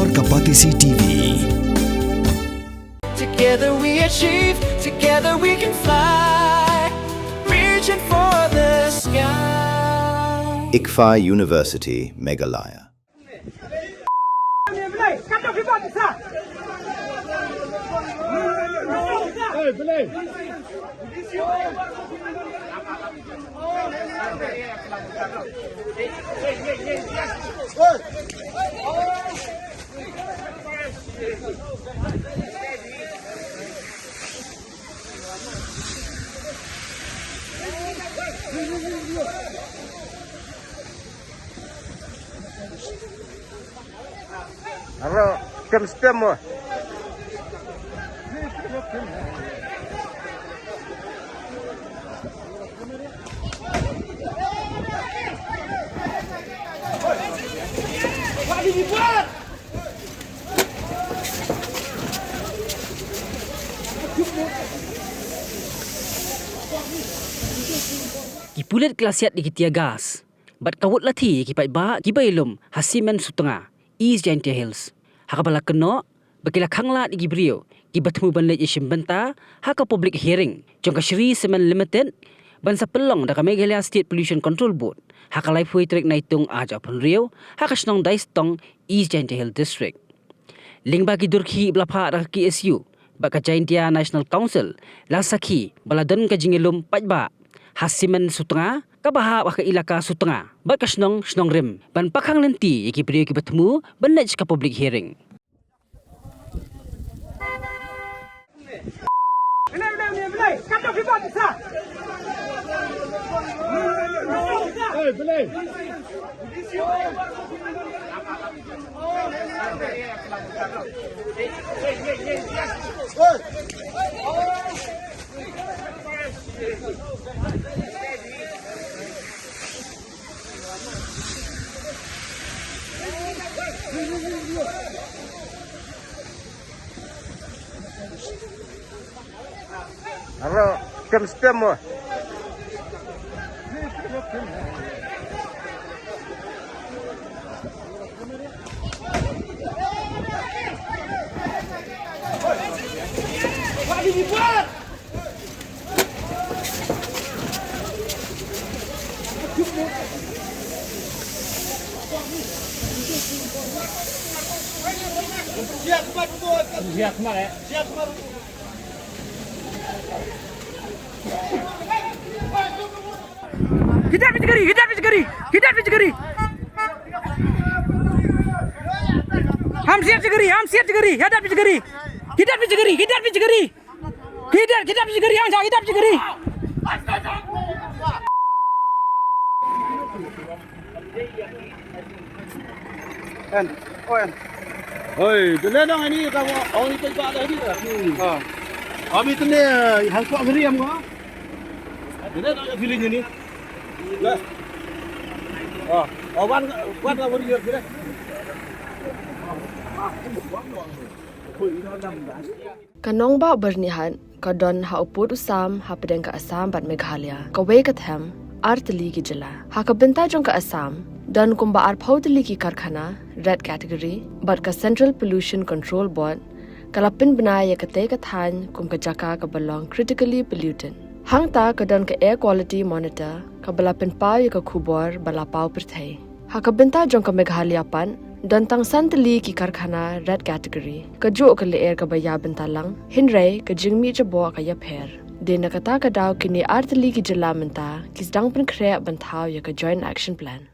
Ekor Kapatisi TV. Together we achieve, together we can fly, reaching for the sky. ICFA University, Meghalaya. Halo, stem mo. Kipulit klasiat di kitia gas. Bat kawut lati kipai ba kibailum hasimen sutengah East Jaintia Hills. Hakabala keno bakila khangla di gibrio kibatmu banle isim benta haka public hearing jongka Shri Cement Limited bansa pelong da Meghalaya State Pollution Control Board haka lai phui trek naitung aja pun rio haka snong daistong East Jaintia Hills District. Ling bagi durki blapha da KSU baka Jaintia National Council lasaki baladon ka jingilum pajba hasimen sutengah kabaha waka ilaka sutengah baka snong rim ban pakhang lenti iki brio ki bertemu banaj ka public hearing. Halo, stem mo. Hidap cegeri. Ham siap cegeri. Hidap cegeri. Hidap cegeri, hidap cegeri. Oi, dene dong ini kamu orang itu tak ada ini. Kami tu ni hangkok ngeri am gua. Dene dong feeling ini. Lah. Awan lah beri dia. Kanong ba bernihan kadon ha uput usam ha pedeng ka Assam bat Meghalaya ka we ka them artli ki jila ha ka benta jong ka Assam dan kumba ar phautli ki karkhana red category bat ka Central Pollution Control Board kalapin banaya ka te ka than kum ka jaka ka belong critically pollutant hangta kadon ka air quality monitor ka balapin pa ya ka khubor bala pau perthai ha ka benta jong ka Meghalaya pan dan tang santali ki karkhana red category ka jo ka le air ka baya bentalang hinrai ka jingmi jabo ka ya pher de nakata ka daw kini artli ki jila menta kisdang pen khre banthau ya ka joint action plan